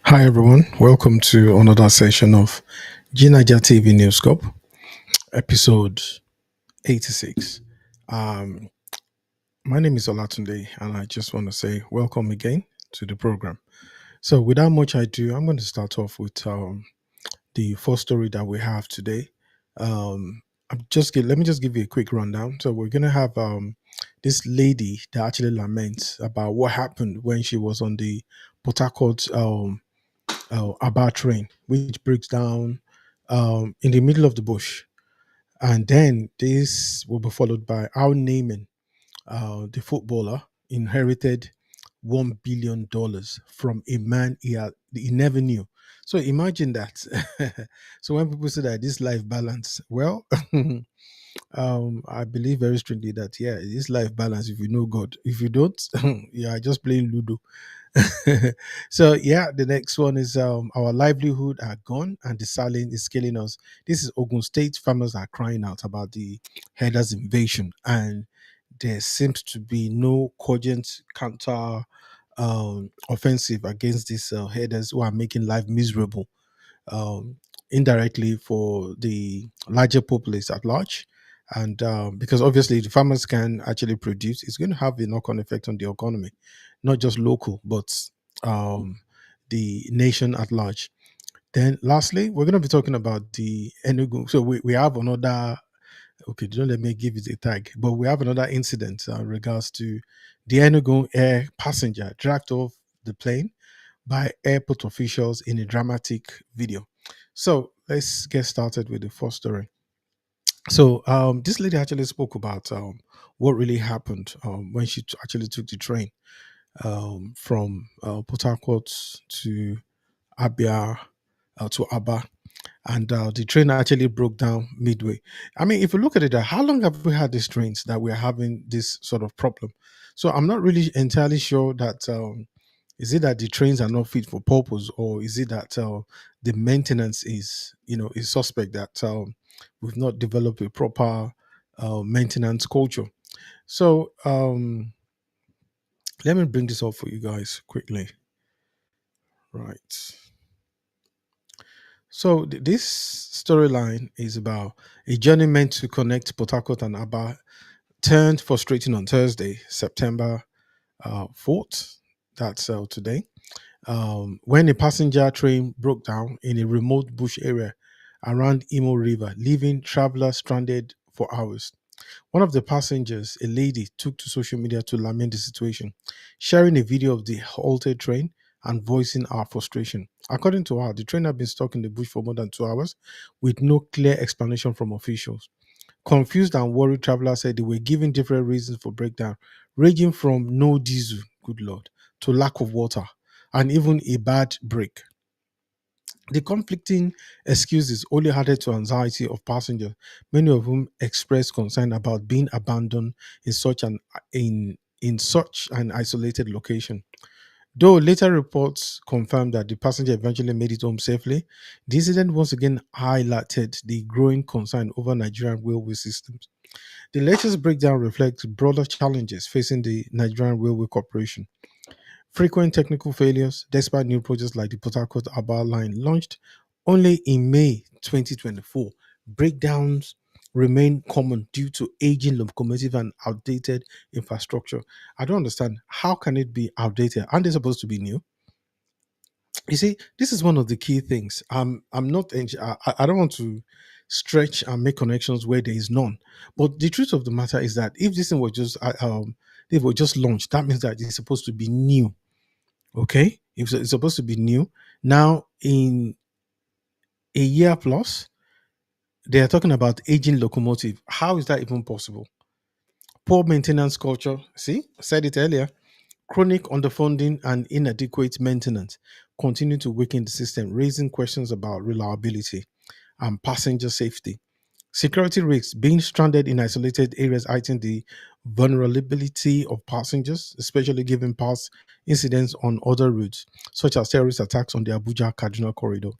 Hi everyone, welcome to another session of Ginaja TV Newscope, episode 86. Um, my name is Olatunde, and I just want to say welcome again to the program. So, without much ado, I'm going to start off with the first story that we have today. Let me just give you a quick rundown. So, we're going to have this lady that actually laments about what happened when she was on the Port Harcourt Aba train, which breaks down in the middle of the bush. And then this will be followed by Al Naaman, the footballer, inherited $1 billion from a man he never knew. So imagine that. So when people say that this life balance, well, I believe very strongly that yeah, this life balance if you know God. If you don't, you are just playing Ludo. So yeah, the next one is our livelihood are gone and the saline is killing us. This is Ogun State. Farmers are crying out about the headers invasion, and there seems to be no cogent counter offensive against these headers who are making life miserable um, indirectly for the larger populace at large. And because obviously the farmers can actually produce, it's going to have a knock on effect on the economy, not just local, but um, the nation at large. Then, lastly, we're going to be talking about the Enugu. So, we have another, okay, don't let me give it a tag, but we have another incident in regards to the Enugu air passenger dragged off the plane by airport officials in a dramatic video. So let's get started with the first story. So this lady actually spoke about what really happened when she actually took the train from Port Harcourt to Abia to Aba, and the train actually broke down midway. I mean, if you look at it, how long have we had these trains that we're having this sort of problem? So I'm not really entirely sure that is it that the trains are not fit for purpose, or is it that the maintenance is, is suspect that we've not developed a proper maintenance culture. So let me bring this up for you guys quickly. Right. So this storyline is about a journey meant to connect Port Harcourt and Aba turned frustrating on Thursday, September 4th. That's today. When a passenger train broke down in a remote bush area around Imo River, leaving travelers stranded for hours. One of the passengers, a lady, took to social media to lament the situation, sharing a video of the halted train and voicing her frustration. According to her, the train had been stuck in the bush for more than 2 hours with no clear explanation from officials. Confused and worried travelers said they were given different reasons for breakdown, ranging from no diesel, good lord, to lack of water, and even a bad brake. The conflicting excuses only added to anxiety of passengers, many of whom expressed concern about being abandoned in such an isolated location. Though later reports confirmed that the passenger eventually made it home safely, the incident once again highlighted the growing concern over Nigerian railway systems. The latest breakdown reflects broader challenges facing the Nigerian Railway Corporation. Frequent technical failures, despite new projects like the Port Harcourt Aba line launched only in May 2024, breakdowns remain common due to aging locomotive and outdated infrastructure. I don't understand. How can it be outdated? Aren't they supposed to be new? You see, this is one of the key things. I'm not. I don't want to stretch and make connections where there is none. But the truth of the matter is that if this thing was just if it was just launched, that means that it's supposed to be new. Okay, if it's supposed to be new. Now, in a year plus, they are talking about aging locomotive. How is that even possible? Poor maintenance culture. See, I said it earlier. Chronic underfunding and inadequate maintenance continue to weaken the system, raising questions about reliability and passenger safety. Security risks being stranded in isolated areas heighten the vulnerability of passengers, especially given past incidents on other routes, such as terrorist attacks on the Abuja Kaduna corridor.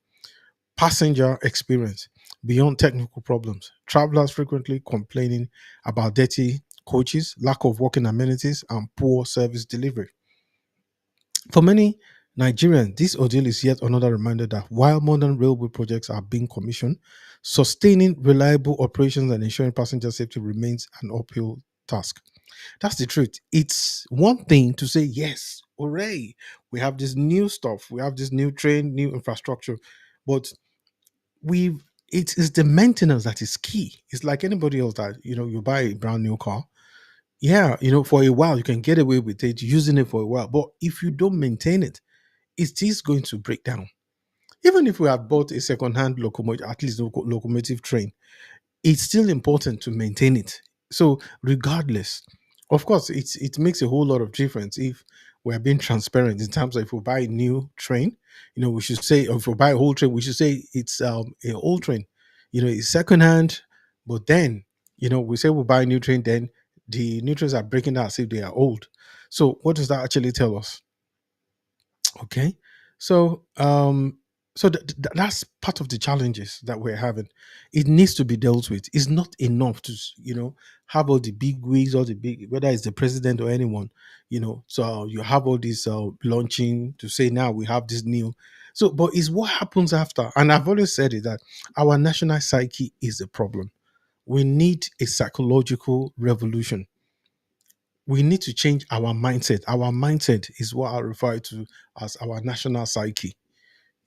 Passenger experience beyond technical problems. Travelers frequently complaining about dirty coaches, lack of working amenities, and poor service delivery. For many, Nigerians, this ordeal is yet another reminder that while modern railway projects are being commissioned, sustaining reliable operations and ensuring passenger safety remains an uphill task. That's the truth. It's one thing to say, yes, hooray, we have this new stuff, we have this new train, new infrastructure, but we it is the maintenance that is key. It's like anybody else that you buy a brand new car. Yeah, for a while you can get away with it using it for a while, but if you don't maintain it, it is going to break down. Even if we have bought a second-hand locomotive, at least locomotive train, it's still important to maintain it. So regardless, of course, it makes a whole lot of difference if we're being transparent in terms of if we buy a new train, we should say, or if we buy a whole train, we should say it's a old train, it's second-hand, but then we say we buy a new train, then the new trains are breaking down as if they are old. So what does that actually tell us? Okay. So that's part of the challenges that we're having. It needs to be dealt with. It's not enough to have all the big wigs, all the big, whether it's the president or anyone, so you have all this launching to say now we have this new. So but it's what happens after. And I've always said it that our national psyche is the problem. We need a psychological revolution. We need to change our mindset. Our mindset is what I refer to as our national psyche.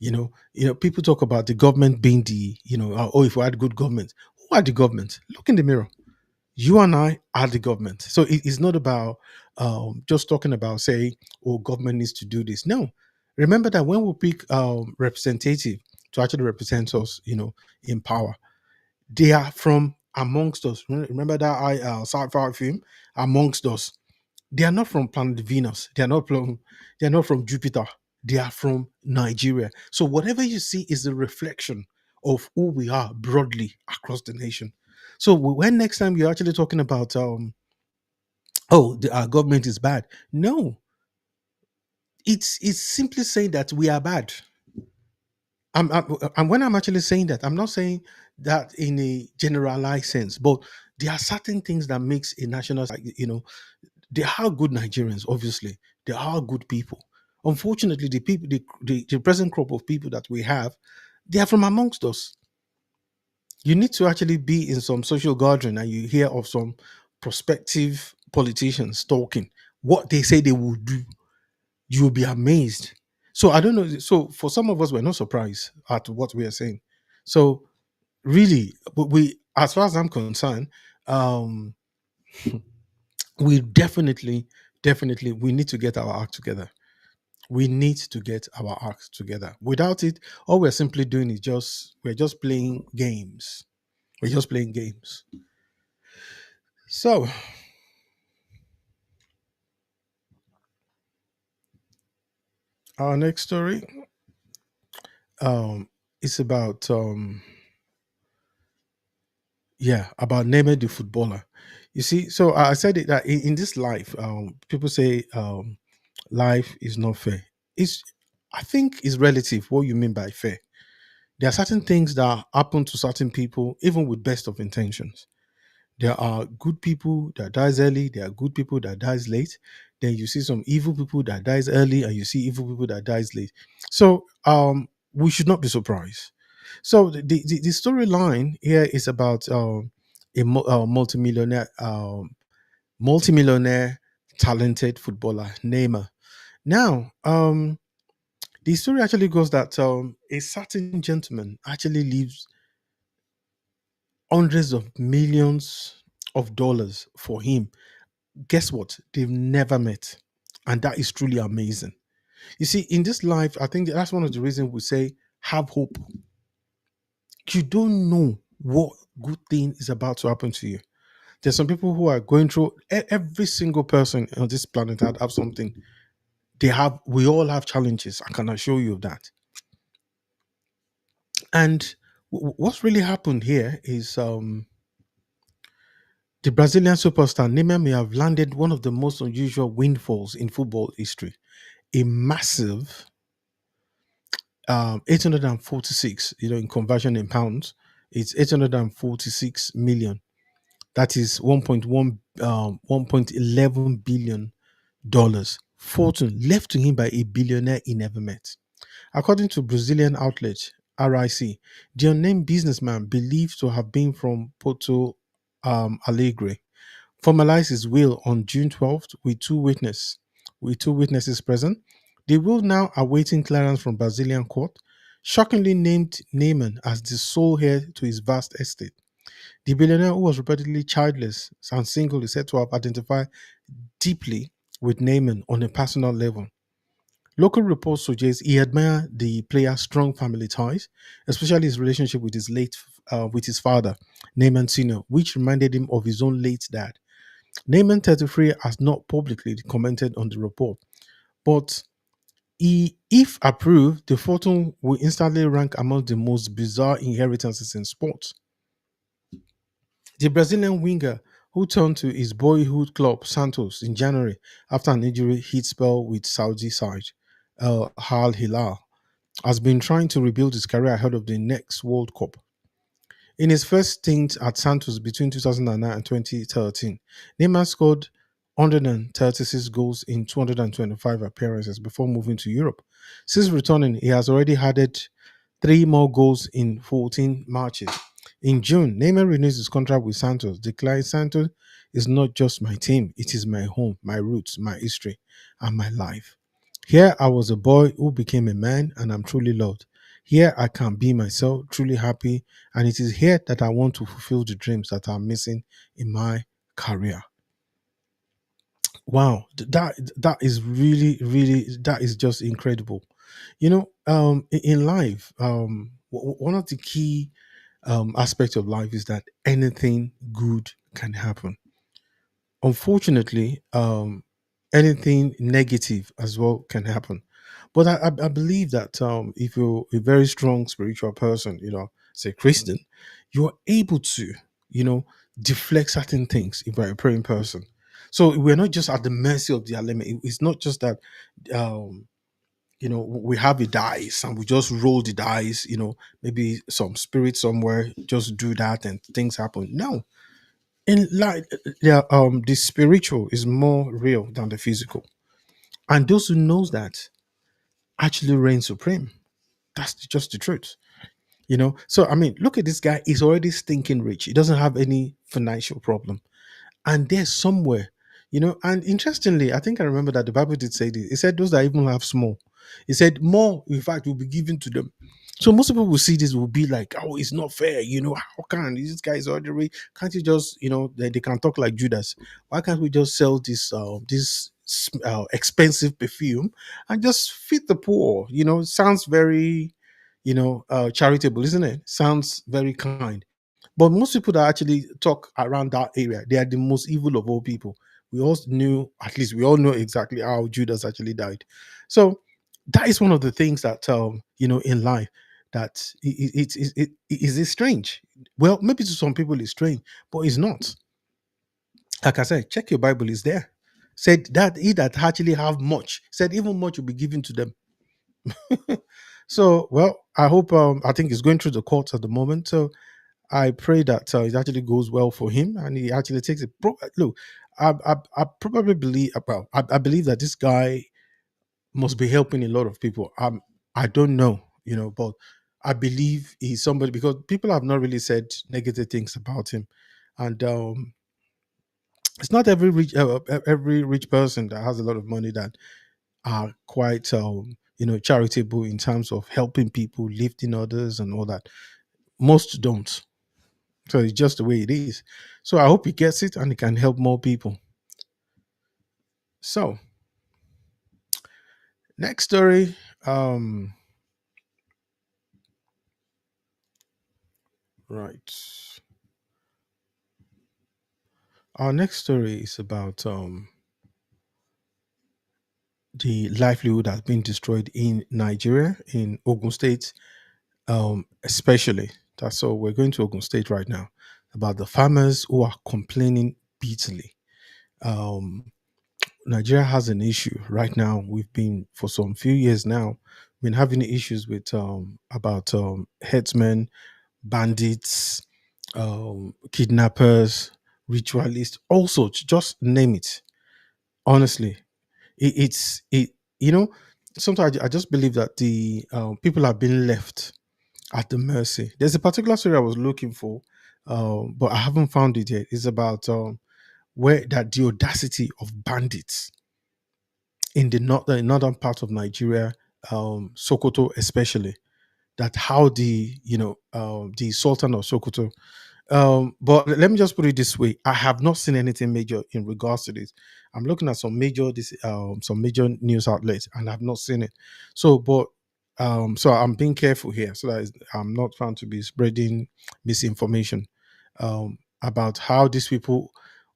People talk about the government being oh, if we had good government, who are the government? Look in the mirror. You and I are the government. So it's not about just talking about saying, oh, government needs to do this. No. Remember that when we pick representative to actually represent us, in power, they are from amongst us. Remember that sci-fi film, Amongst Us. They are not from planet Venus. They are not from Jupiter. They are from Nigeria. So whatever you see is a reflection of who we are broadly across the nation. So when next time you're actually talking about oh, our government is bad. No, it's simply saying that we are bad. And when I'm actually saying that, I'm not saying that in a generalized sense, but there are certain things that makes a national, they are good Nigerians, obviously. They are good people. Unfortunately, the people, the present crop of people that we have, they are from amongst us. You need to actually be in some social gathering and you hear of some prospective politicians talking what they say they will do. You will be amazed. So I don't know. So for some of us, we're not surprised at what we are saying. So really, as far as I'm concerned, um, we definitely we need to get our act together. We need to get our act together. Without it, all we're simply doing is we're just playing games. We're just playing games. So our next story um is about about Neymar the footballer. You see, so I said it that in this life, people say life is not fair. It's I think it's relative what you mean by fair. There are certain things that happen to certain people, even with best of intentions. There are good people that dies early. There are good people that dies late. Then you see some evil people that dies early, and you see evil people that dies late. So we should not be surprised. So the storyline here is about multimillionaire, talented footballer Neymar. Now, the story actually goes that a certain gentleman actually leaves hundreds of millions of dollars for him. Guess what? They've never met. And that is truly amazing. You see, in this life, I think that's one of the reasons we say have hope. You don't know what good thing is about to happen to you. There's some people who are going through every single person on this planet that have something. We all have challenges. I can assure you of that. And what's really happened here is the Brazilian superstar Neymar may have landed one of the most unusual windfalls in football history. A massive 846, in conversion in pounds, it's 846 million. That is 1.11 billion dollars fortune left to him by a billionaire he never met. According to Brazilian outlet RIC, the unnamed businessman believed to have been from Porto Alegre formalized his will on June 12th with two witnesses present. The will now awaiting clearance from Brazilian court, shockingly named Naaman as the sole heir to his vast estate. The billionaire, who was reportedly childless and single, is said to have identified deeply with Naaman on a personal level. Local reports suggest he admired the player's strong family ties, especially his relationship with his father, Naaman Senior, which reminded him of his own late dad. Naaman 33 has not publicly commented on the report, but if approved, the fortune will instantly rank among the most bizarre inheritances in sports. The Brazilian winger, who turned to his boyhood club Santos in January after an injury hit spell with Saudi side Al Hilal, has been trying to rebuild his career ahead of the next World Cup. In his first stint at Santos between 2009 and 2013, Neymar scored 136 goals in 225 appearances before moving to Europe. Since returning, he has already added three more goals in 14 matches. In June, Neymar renews his contract with Santos, declaring Santos is not just my team, it is my home, my roots, my history, and my life. Here I was a boy who became a man, and I'm truly loved. Here I can be myself, truly happy, and it is here that I want to fulfill the dreams that are missing in my career. Wow, that is really that is just incredible. In life, one of the key aspects of life is that anything good can happen. Unfortunately, anything negative as well can happen. But I believe that if you're a very strong spiritual person, say Christian, you're able to, you know, deflect certain things if you're a praying person. So we're not just at the mercy of the element. It's not just that, um, we have a dice and we just roll the dice, maybe some spirit somewhere just do that and things happen. No, in like yeah, the spiritual is more real than the physical, and those who knows that actually reign supreme. That's just the truth. So I mean, look at this guy. He's already stinking rich. He doesn't have any financial problem, and there's somewhere, and interestingly, I think I remember that the Bible did say this. It said those that even have small, it said more in fact will be given to them. So most people will see this will be like, oh, it's not fair. How can this guy is already rich? Can't you just, they can talk like Judas? Why can't we just sell this expensive perfume and just feed the poor? It sounds very, charitable, isn't it? Sounds very kind. But most people that actually talk around that area, they are the most evil of all people. We all knew, at least we all know exactly how Judas actually died. So that is one of the things that in life that is strange. Well, maybe to some people it's strange, but it's not. Like I said, check your Bible, is there. Said that he that actually have much, said even much will be given to them. So, well, I hope I think he's going through the courts at the moment. So I pray that it actually goes well for him and he actually takes it. Look, I probably believe I believe that this guy must be helping a lot of people. I don't know, but I believe he's somebody because people have not really said negative things about him, and it's not every rich person that has a lot of money that are quite charitable in terms of helping people, lifting others, and all that. Most don't. So it's just the way it is. So I hope he gets it and he can help more people. So next story. Right. Our next story is about the livelihood that's been destroyed in Nigeria, in Ogun State, especially. That's so we're going to Ogun State right now about the farmers who are complaining bitterly. Um, Nigeria has an issue right now. We've been for some few years now been having issues with about headsmen, bandits, kidnappers, ritualists, also just name it. Honestly, It's it. You know, sometimes I just believe that the people have been left at the mercy. There's a particular story I was looking for, but I haven't found it yet. It's about where that the audacity of bandits in the northern part of Nigeria, Sokoto especially, that how the the Sultan of Sokoto. But let me just put it this way: I have not seen anything major in regards to this. I'm looking at some major news outlets, and I've not seen it. So, but so I'm being careful here, so that I'm not found to be spreading misinformation about how these people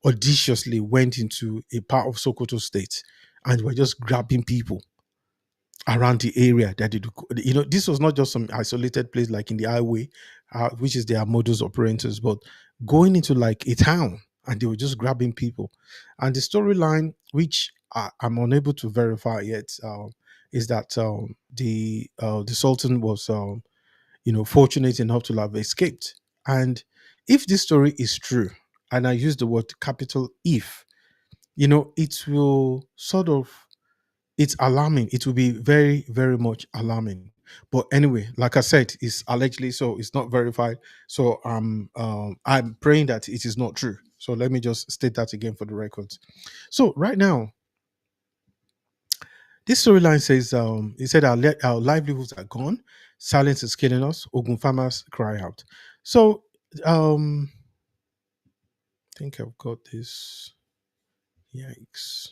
audaciously went into a part of Sokoto state and were just grabbing people around the area that this was not just some isolated place like in the highway, which is their modus operandi, but going into like a town and they were just grabbing people. And the storyline, which I'm unable to verify yet, is that the sultan was fortunate enough to have escaped. And if this story is true, and I use the word capital if, it will sort of, it's alarming. It will be very, very much alarming. But anyway, like I said, it's allegedly, so it's not verified. So I'm praying that it is not true. So let me just state that again for the records. So right now, this storyline says, it said our livelihoods are gone. Silence is killing us. Ogun farmers cry out. So I think I've got this. Yikes.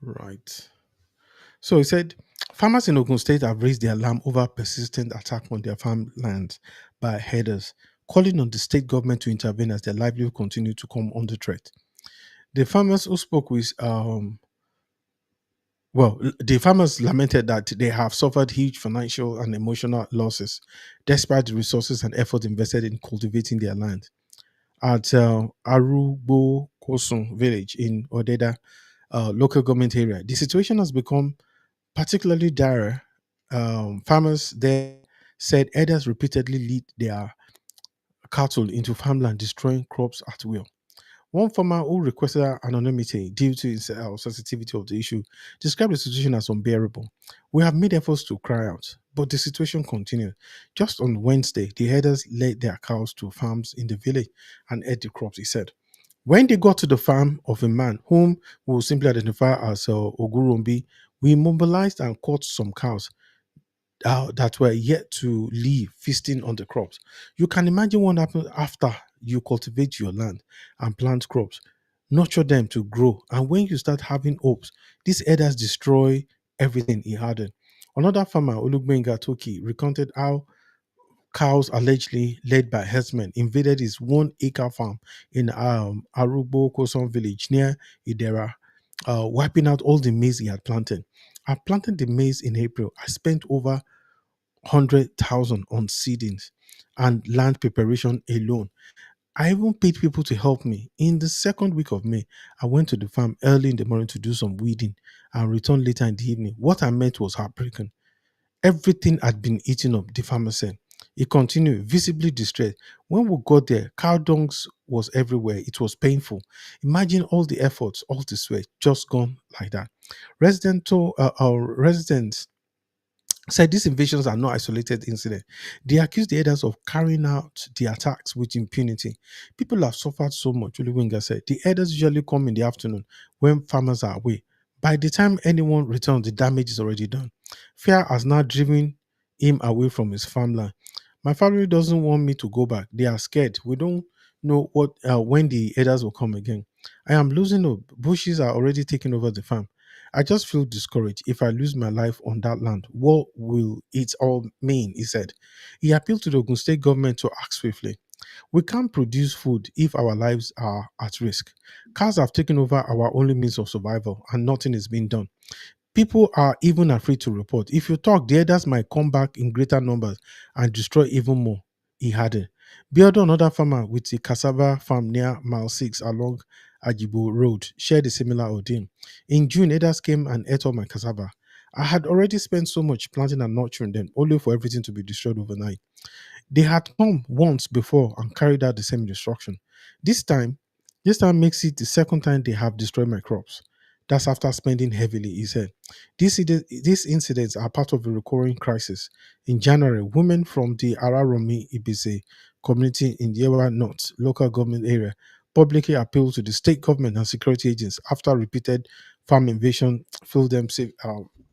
Right. So he said, farmers in Ogun State have raised their alarm over persistent attack on their farmlands by herders, calling on the state government to intervene as their livelihood continue to come under threat. The farmers who spoke with, the farmers lamented that they have suffered huge financial and emotional losses, despite the resources and effort invested in cultivating their land. At Arugbo Kosun village in Odeda local government area, the situation has become particularly dire. Farmers there said herders repeatedly lead their cattle into farmland, destroying crops at will. One farmer who requested anonymity due to his sensitivity of the issue described the situation as unbearable. We have made efforts to cry out, but the situation continued. Just on Wednesday, the herders led their cows to farms in the village and ate the crops, he said. When they got to the farm of a man whom we will simply identify as Ogurumbi, we mobilized and caught some cows that were yet to leave feasting on the crops. You can imagine what happens after you cultivate your land and plant crops, nurture them to grow. And when you start having hopes, these herders destroy everything he had. Another farmer, Olugbenga Toki, recounted how cows allegedly led by herdsmen invaded his 1 acre farm in Arugbo Koson village near Idera, wiping out all the maize he had planted. I planted the maize in April. I spent over 100,000 on seedings and land preparation alone. I even paid people to help me. In the second week of May, I went to the farm early in the morning to do some weeding and returned later in the evening. What I met was heartbreaking. Everything had been eaten up, the farmer said. He continued, visibly distressed. When we got there, cow dungs was everywhere. It was painful. Imagine all the efforts, all the sweat, just gone like that. Residents said these invasions are not isolated incidents. They accused the herders of carrying out the attacks with impunity. People have suffered so much, Oluwinga said. The herders usually come in the afternoon when farmers are away. By the time anyone returns, the damage is already done. Fear has now driven him away from his farmland. My family doesn't want me to go back. They are scared. We don't know what when the herders will come again. I am losing hope. Bushes are already taking over the farm. I just feel discouraged. If I lose my life on that land, what will it all mean? He said. He appealed to the Ogun State government to act swiftly. We can't produce food if our lives are at risk. Cars have taken over our only means of survival and nothing is being done. People are even afraid to report. If you talk, the others might come back in greater numbers and destroy even more. He added. Biodo, another farmer with a cassava farm near mile 6 along Ajibo Road, shared a similar ordeal. In June, others came and ate all my cassava. I had already spent so much planting and nurturing them, only for everything to be destroyed overnight. They had come once before and carried out the same destruction. This time, This time makes it the second time they have destroyed my crops. That's after spending heavily, he said. These incidents are part of a recurring crisis. In January, women from the Araromi Ibise community in the Yewa North local government area publicly appealed to the state government and security agents after repeated farm invasion filled them safe,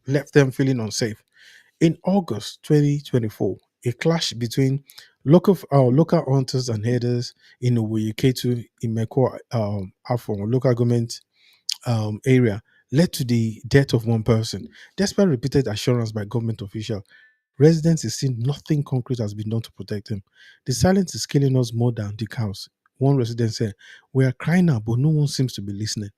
left them feeling unsafe. In August 2024, a clash between local hunters and herders in Owoyeketu in Meko Afon local government area led to the death of one person. Despite repeated assurance by government officials, residents insist nothing concrete has been done to protect them. The silence is killing us more than the cows. One resident said, "We are crying out, but no one seems to be listening."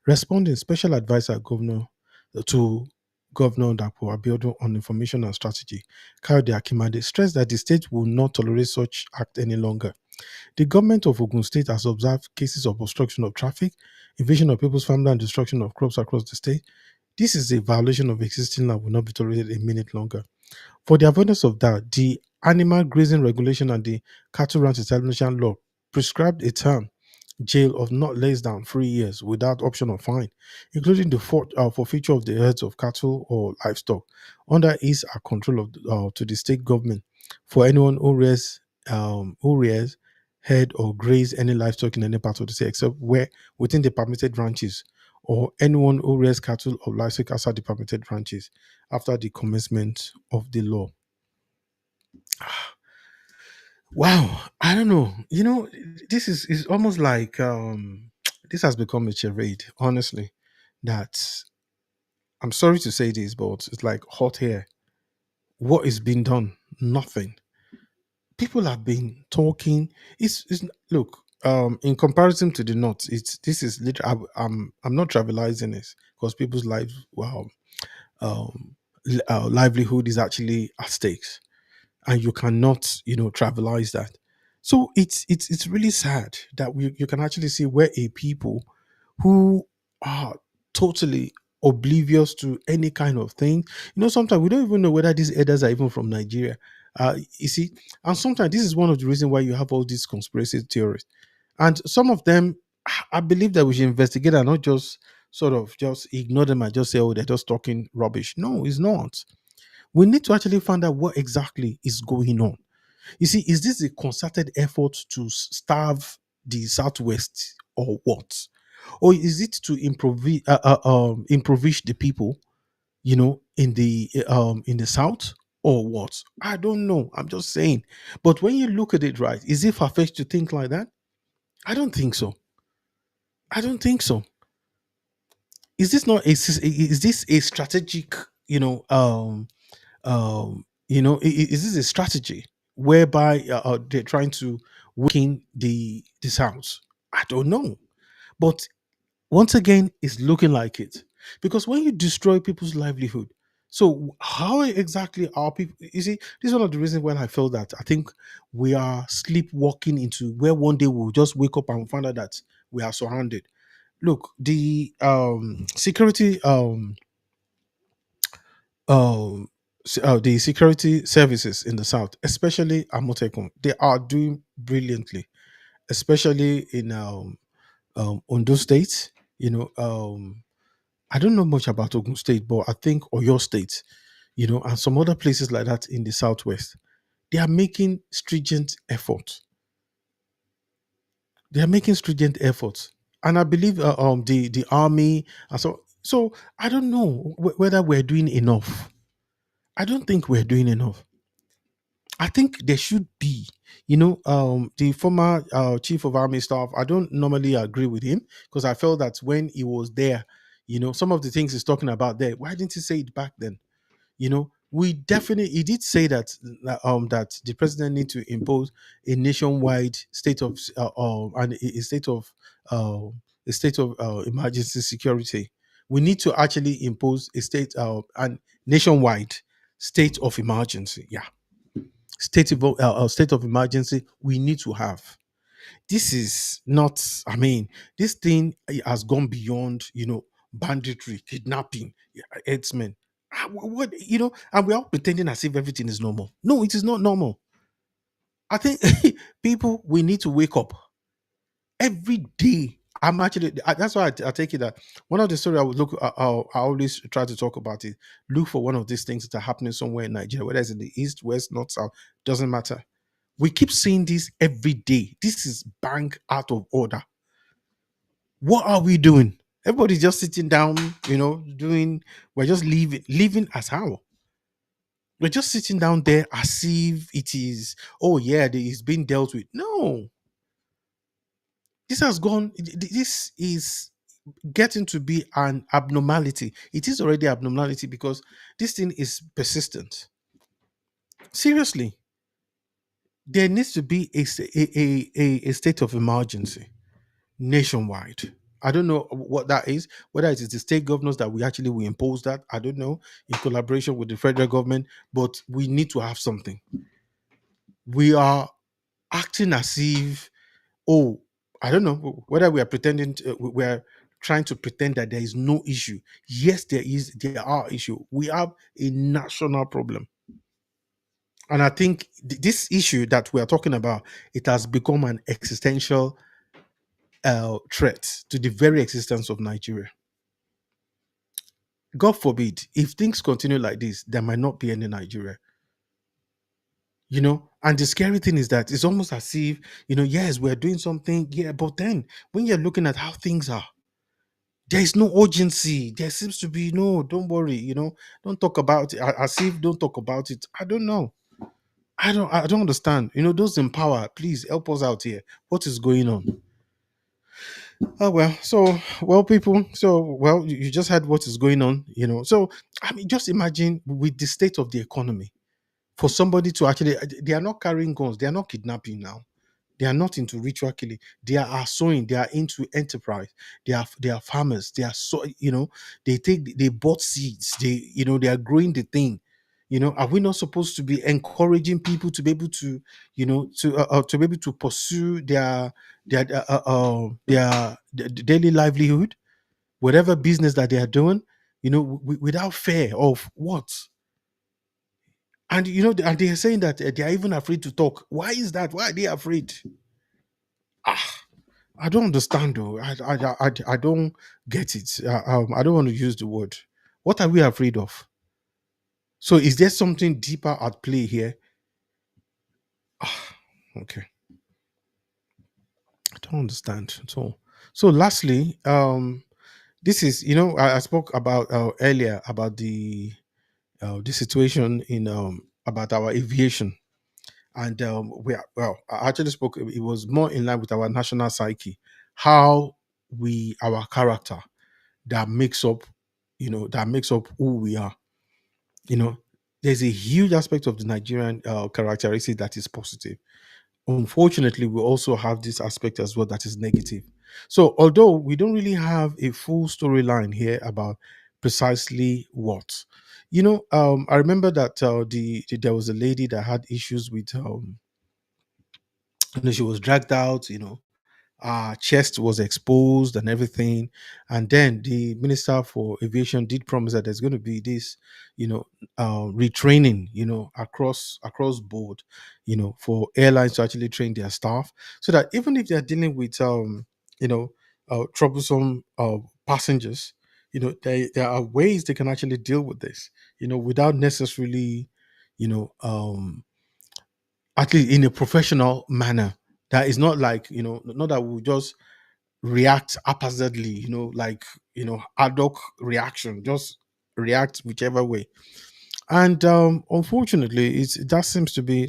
Responding, special advisor to Governor Dapo Abiodun on information and strategy, Kayode Akimade, stressed that the state will not tolerate such act any longer. The government of Ogun State has observed cases of obstruction of traffic, invasion of people's farmland, and destruction of crops across the state. This is a violation of existing law, will not be tolerated a minute longer. For the avoidance of that, the Animal Grazing Regulation and the Cattle Ranch Establishment Law prescribed a term jail of not less than 3 years without option of fine, including the forfeiture of the herds of cattle or livestock under its control of to the state government for anyone who rears head or graze any livestock in any part of the state except where within the permitted ranches, or anyone who rears cattle or livestock outside the permitted ranches after the commencement of the law. Wow, I don't know. This is almost like this has become a charade, honestly. That I'm sorry to say this, but it's like hot air. What is being done? Nothing. People have been talking. It's look, in comparison to the north, it's this is literally I'm not trivializing this because people's lives, wow, livelihood is actually at stakes, and you cannot trivialize that. So it's really sad that you can actually see where a people who are totally oblivious to any kind of thing. Sometimes we don't even know whether these elders are even from Nigeria. You see, and sometimes this is one of the reasons why you have all these conspiracy theories, and some of them, I believe that we should investigate and not just sort of just ignore them and just say, oh, they're just talking rubbish. No, it's not. We need to actually find out what exactly is going on. You see, is this a concerted effort to starve the Southwest or what? Or is it to impoverish the people, in the South or what? I don't know. I'm just saying. But when you look at it right, is it far-fetched to think like that? I don't think so. I don't think so. Is this a strategic, is this a strategy whereby they're trying to weaken this house? I don't know, but once again, it's looking like it because when you destroy people's livelihood, so how exactly are people? You see, this is one of the reasons why I felt that I think we are sleepwalking into where one day we'll just wake up and find out that we are surrounded. Look, the security um the security services in the south, especially Amotekun, they are doing brilliantly, especially in Ondo State. I don't know much about Ogun State, but I think Oyo State, and some other places like that in the southwest, they are making stringent efforts. They are making stringent efforts, and I believe the army and so I don't know whether we're doing enough. I don't think we're doing enough. I think there should be, the former chief of army staff. I don't normally agree with him because I felt that when he was there, some of the things he's talking about there, why didn't he say it back then? We definitely he did say that the president need to impose a nationwide state of and uh, a state of emergency security. We need to actually impose a state and nationwide state of emergency. Yeah, state of emergency we need to have. This is not, I mean, this thing has gone beyond, banditry, kidnapping, herdsmen. What, and we're all pretending as if everything is normal. No, it is not normal. I think people, we need to wake up every day. I'm actually that's why I take it that one of the story I would look. I always try to talk about it. Look for one of these things that are happening somewhere in Nigeria, whether it's in the east, west, north, south, doesn't matter. We keep seeing this every day. This is bang out of order. What are we doing? Everybody's just sitting down, doing. We're just living as how. We're just sitting down there as if it is. Oh yeah, it's being dealt with. No, this has gone. This is getting to be an abnormality. It is already abnormality because this thing is persistent. Seriously, there needs to be a state of emergency nationwide. I don't know what that is, whether it is the state governors that we actually will impose that. I don't know, in collaboration with the federal government, but we need to have something. We are acting as if, oh, I don't know whether we are pretending, we are trying to pretend that there is no issue. Yes, there are issue. We have a national problem. And I think this issue that we are talking about, it has become an existential threat to the very existence of Nigeria. God forbid, if things continue like this, there might not be any Nigeria. And the scary thing is that it's almost as if, yes, we're doing something, yeah, but then when you're looking at how things are, there is no urgency. There seems to be no, don't worry, don't talk about it. As if don't talk about it. I don't know. I don't understand. Those in power, please help us out here. What is going on? Oh well, people. You just had what is going on. So I mean, just imagine with the state of the economy, for somebody to actually, they are not carrying guns, they are not kidnapping now. They are not into ritual killing. They are sowing. They are into enterprise. They are farmers. They are they bought seeds. They are growing the thing. Are we not supposed to be encouraging people to be able to, to be able to pursue their daily livelihood, whatever business that they are doing, without fear of what? And and they are saying that they are even afraid to talk. Why is that? Why are they afraid? Ah, I don't understand though. I don't get it. I don't want to use the word. What are we afraid of? So is there something deeper at play here? Ah, okay, I don't understand at all. So lastly, this is I spoke about earlier about the situation in about our aviation. And I actually spoke. It was more in line with our national psyche, how our character that makes up, who we are. You know, there's a huge aspect of the Nigerian characteristic that is positive. Unfortunately, we also have this aspect as well that is negative. So, although we don't really have a full storyline here about precisely what, I remember that there was a lady that had issues with she was dragged out, chest was exposed and everything. And then the Minister for Aviation did promise that there's going to be this, retraining, across board, for airlines to actually train their staff, so that even if they're dealing with, you know, troublesome passengers, there are ways they can actually deal with this, without necessarily, you know, um, at least in a professional manner. That is not like, not that we just react haphazardly, like, ad hoc reaction, just react whichever way. And unfortunately, that seems to be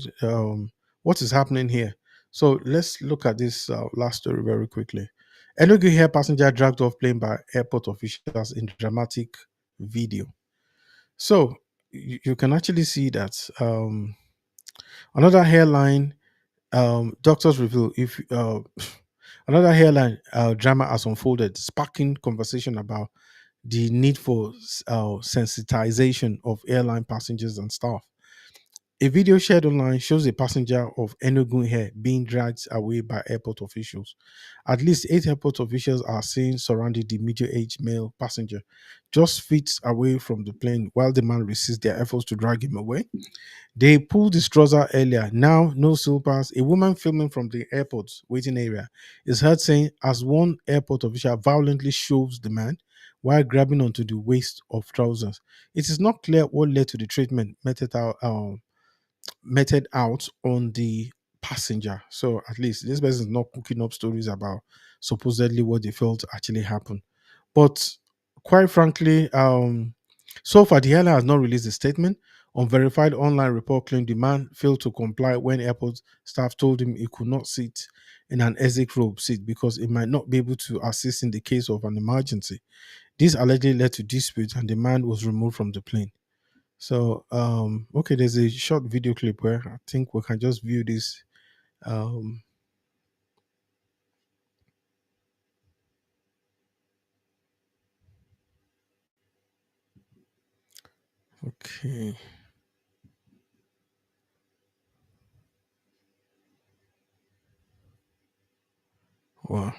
what is happening here. So let's look at this last story very quickly. Enugu Air passenger dragged off plane by airport officials in dramatic video. So you can actually see that another airline, doctors reveal if another airline drama has unfolded, sparking conversation about the need for sensitization of airline passengers and staff. A video shared online shows a passenger of Enugu Air being dragged away by airport officials. At least 8 airport officials are seen surrounding the middle-aged male passenger, just feet away from the plane, while the man resists their efforts to drag him away. They pulled his trouser earlier. Now, no slippers. A woman filming from the airport's waiting area is heard saying, as one airport official violently shoves the man while grabbing onto the waist of trousers. It is not clear what led to the treatment meted out on the passenger. So at least this person is not cooking up stories about supposedly what they felt actually happened. But quite frankly, so far the airline has not released a statement. Unverified online report claimed the man failed to comply when airport staff told him he could not sit in an exit row seat because it might not be able to assist in the case of an emergency. This allegedly led to dispute and the man was removed from the plane. So, okay, there's a short video clip where I think we can just view this. Um, okay, well,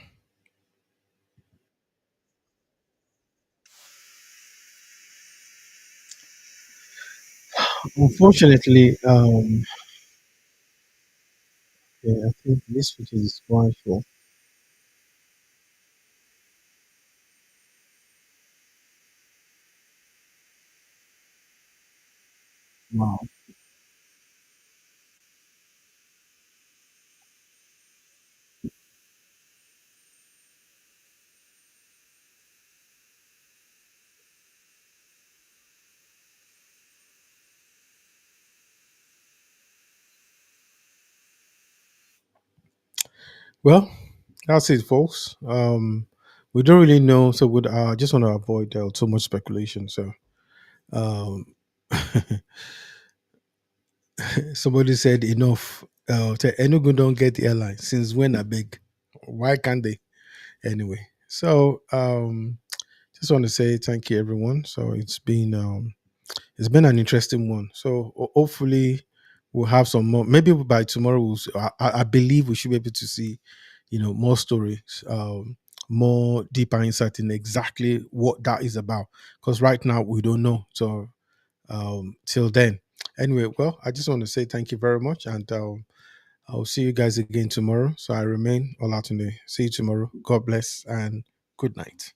unfortunately, yeah, I think this footage is quite short. Wow. Well, that's it, folks. We don't really know, so we just want to avoid too much speculation. So, um, somebody said enough. Enugu don't get the airline since when I beg. Why can't they? Anyway, so just want to say thank you, everyone. So it's been an interesting one. So hopefully we'll have some more. Maybe by tomorrow, I believe we should be able to see, more stories, more deeper insight in exactly what that is about. Because right now we don't know. So till then, anyway, well, I just want to say thank you very much, and I'll see you guys again tomorrow. So I remain Olatunde. See you tomorrow. God bless and good night.